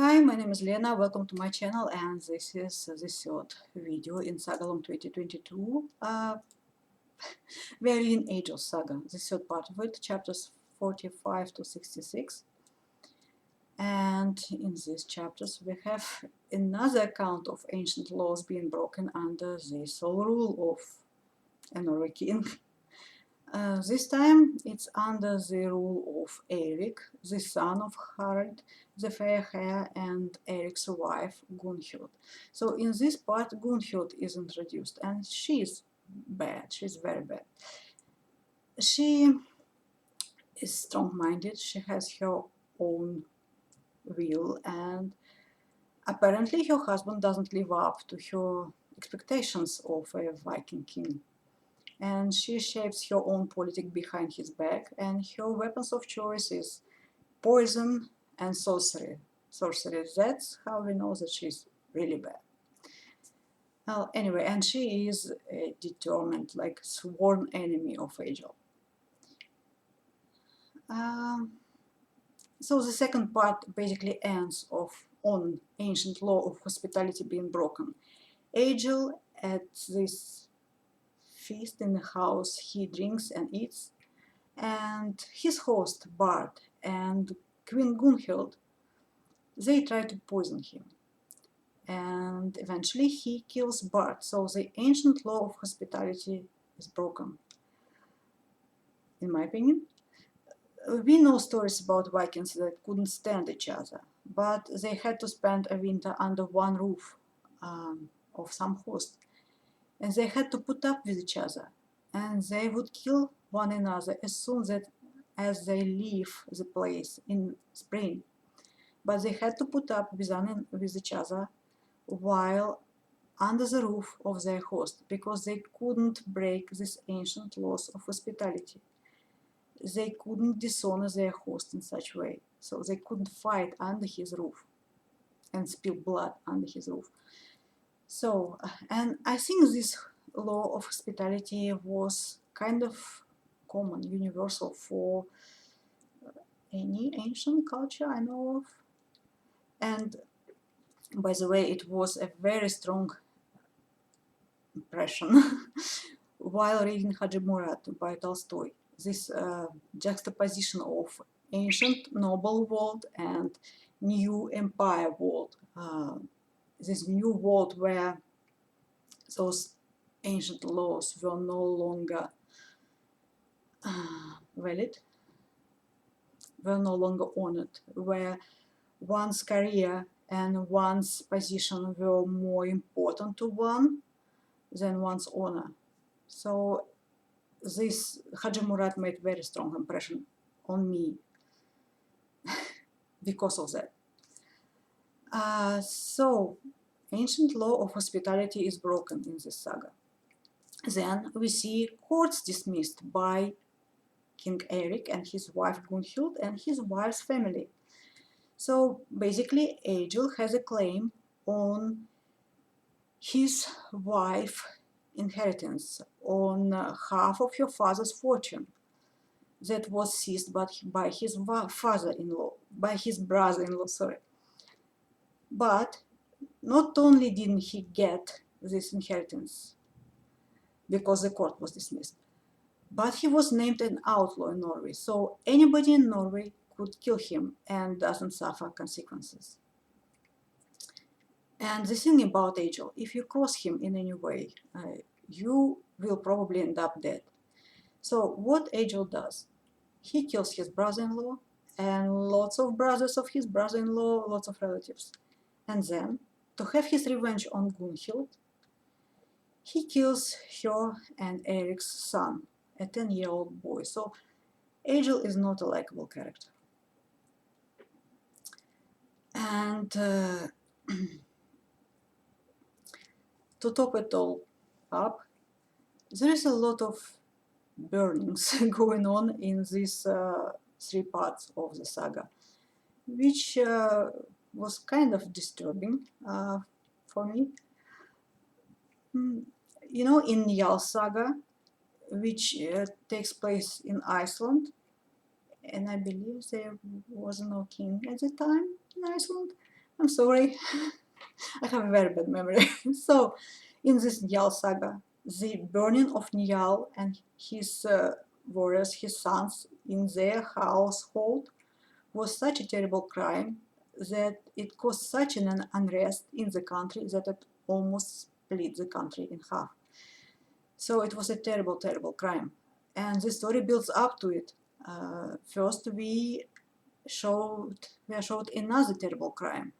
Hi, my name is Lena. Welcome to my channel, and this is the third video in Sagalong2022. We are in Egil Saga, the third part of it, chapters 45 to 66. And in these chapters, we have another account of ancient laws being broken under the sole rule of a Norway king. This time it's under the rule of Erik, the son of Harald the Fair Hair, and Erik's wife Gunhild. So in this part Gunhild is introduced, and she's bad, she's very bad. She is strong-minded, she has her own will, and apparently her husband doesn't live up to her expectations of a Viking king. And she shapes her own politic behind his back, and her weapons of choice is poison and sorcery. That's how we know that she's really bad. Well, anyway, and she is a determined, like, sworn enemy of Egil. So the second part basically ends on ancient law of hospitality being broken. Egil, at this feast in the house, he drinks and eats, and his host Bard and Queen Gunhild, they try to poison him, and eventually he kills Bard. So the ancient law of hospitality is broken, in my opinion. We know stories about Vikings that couldn't stand each other, but they had to spend a winter under one roof of some host, and they had to put up with each other, and they would kill one another as soon as they leave the place in spring. But they had to put up with each other while under the roof of their host, because they couldn't break these ancient laws of hospitality. They couldn't dishonor their host in such a way, so they couldn't fight under his roof and spill blood under his roof. So, and I think this law of hospitality was kind of common, universal for any ancient culture I know of. And by the way, it was a very strong impression while reading Haji Murat by Tolstoy. This juxtaposition of ancient noble world and new empire world. This new world where those ancient laws were no longer valid, were no longer honored, where one's career and one's position were more important to one than one's honor. So this Haji Murat made very strong impression on me because of that. So ancient law of hospitality is broken in this saga. Then we see courts dismissed by King Erik and his wife Gunhild and his wife's family. So basically Egil has a claim on his wife's inheritance, on half of your father's fortune that was seized by his father-in-law, by his brother-in-law, sorry. But not only didn't he get this inheritance because the court was dismissed, but he was named an outlaw in Norway, so anybody in Norway could kill him and doesn't suffer consequences. And the thing about Egil, if you cross him in any way, you will probably end up dead. So what Egil does, he kills his brother-in-law and lots of brothers of his brother-in-law, lots of relatives. And then, to have his revenge on Gunhild, he kills her and Erik's son, a 10-year-old boy. So Egil is not a likable character. And to top it all up, there is a lot of burnings going on in these three parts of the saga, which was kind of disturbing for me. You know, in Jarl Saga, which takes place in Iceland, and I believe there was no king at the time in Iceland, I'm sorry, I have a very bad memory. So, in this Njal saga, the burning of Njal and his warriors, his sons, in their household was such a terrible crime that it caused such an unrest in the country that it almost split the country in half. So it was a terrible, terrible crime. And the story builds up to it. First, we are showed another terrible crime,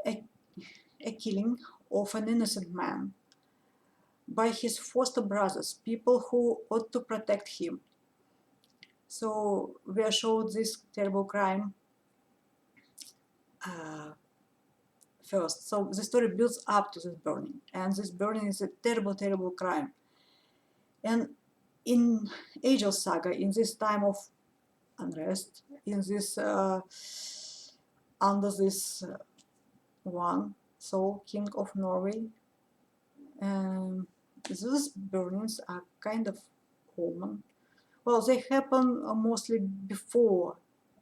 a, a killing of an innocent man by his foster brothers, people who ought to protect him. So we are showed this terrible crime first. So the story builds up to this burning, and this burning is a terrible, terrible crime. And in Egil saga, in this time of unrest, in this under this one sole king of Norway, these burnings are kind of common. Well, they happen mostly before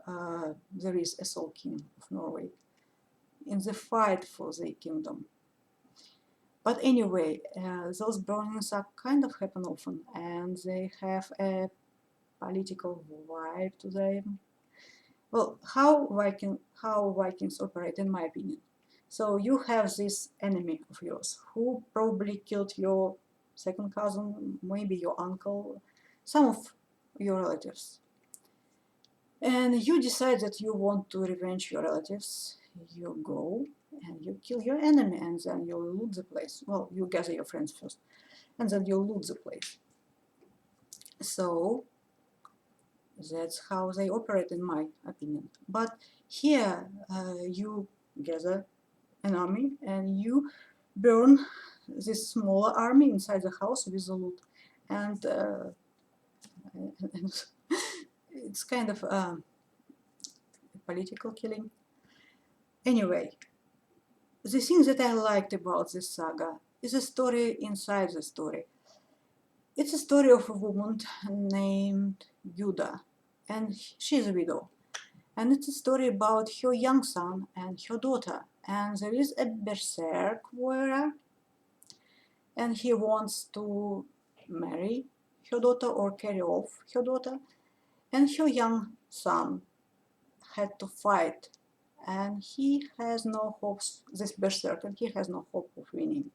there is a sole king of Norway, in the fight for the kingdom. But anyway, those burnings are kind of happen often, and they have a political vibe to them. Well, how Vikings operate, in my opinion. So you have this enemy of yours who probably killed your second cousin, maybe your uncle, some of your relatives. And you decide that you want to revenge your relatives. You go and you kill your enemy, and then you loot the place. Well, you gather your friends first, and then you loot the place. So that's how they operate, in my opinion. But here you gather an army and you burn this smaller army inside the house with the loot. And it's kind of political killing. Anyway, the thing that I liked about this saga is a story inside the story. It's a story of a woman named Gyuda, and she's a widow. And it's a story about her young son and her daughter. And there is a berserk warrior, and he wants to marry her daughter or carry off her daughter. And her young son had to fight, and he has no hopes, this berserk, and he has no hope of winning.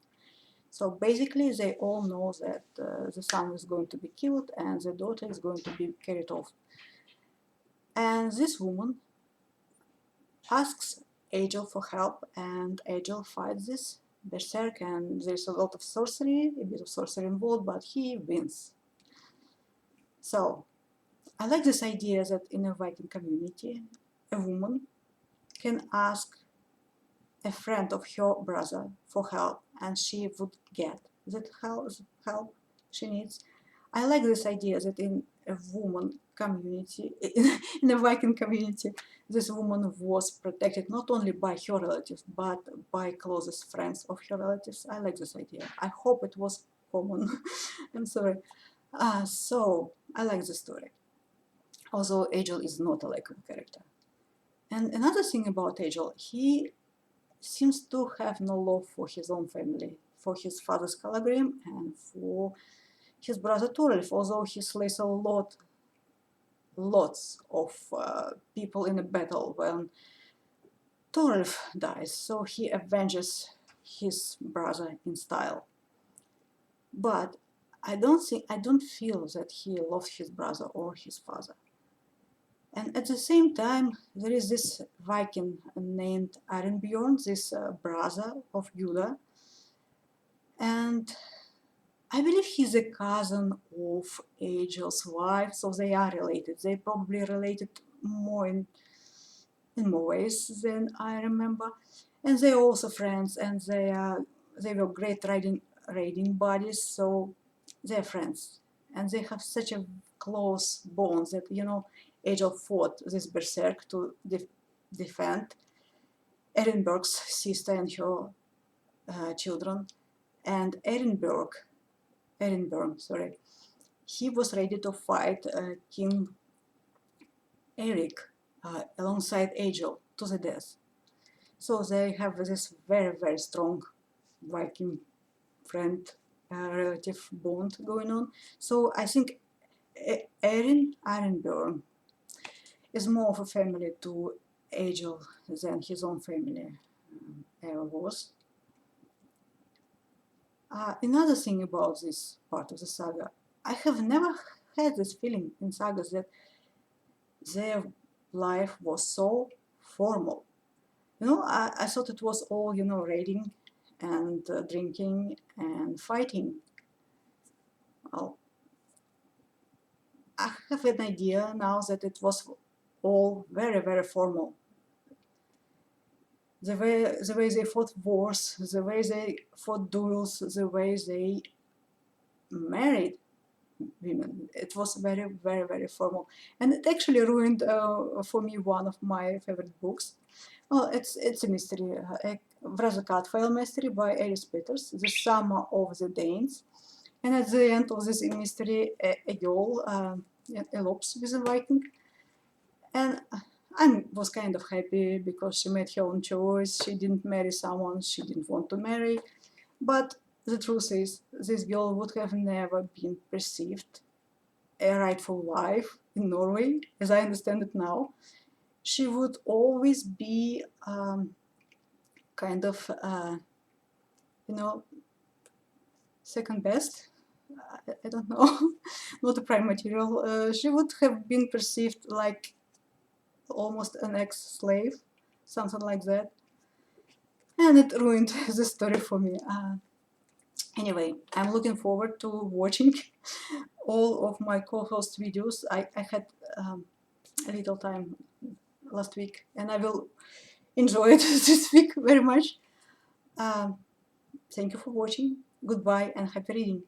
So basically, they all know that the son is going to be killed and the daughter is going to be carried off. And this woman asks Egil for help, and Egil fights this berserk, and there's a lot of sorcery, a bit of sorcery involved, but he wins. So I like this idea that in a Viking community, a woman can ask a friend of her brother for help, and she would get that help she needs. I like this idea that in a woman community, in a Viking community, this woman was protected not only by her relatives, but by closest friends of her relatives. I like this idea. I hope it was common. I'm sorry. So I like the story. Although Egil is not a likable character. And another thing about Egil, he seems to have no love for his own family, for his father Skallagrim and for his brother Thorolf, although he slays lots of people in a battle when Thorolf dies, so he avenges his brother in style. But I don't feel that he loves his brother or his father. And at the same time, there is this Viking named Arinbjorn, this brother of Gyuda, and I believe he's a cousin of Egil's wife, so they are related. They probably related more in more ways than I remember. And they're also friends, and they were great raiding buddies, so they're friends. And they have such a close bond that, Egil fought this berserk to defend Erinberg's sister and her children. And Erinberg, sorry, he was ready to fight King Eric alongside Egil to the death. So they have this very, very strong Viking friend relative bond going on. So I think Ironburn is more of a family to Egil than his own family ever was. Another thing about this part of the saga, I have never had this feeling in sagas that their life was so formal. I thought it was all, reading and drinking and fighting. Well, I have an idea now that it was all very, very formal. The way they fought wars, the way they fought duels, the way they married women. It was very, very, very formal. And it actually ruined for me one of my favorite books. Well, it's a mystery, a rather cut-file mystery by Elisabeth, The Summer of the Danes. And at the end of this mystery, a girl elopes with a Viking. And I was kind of happy because she made her own choice. She didn't marry someone she didn't want to marry. But the truth is, this girl would have never been perceived a rightful wife in Norway, as I understand it now. She would always be kind of, second best. I don't know, not a prime material. She would have been perceived like almost an ex-slave, something like that. And it ruined the story for me. Anyway, I'm looking forward to watching all of my co-host videos. I had a little time last week, and I will enjoy it this week very much. Thank you for watching. Goodbye and happy reading.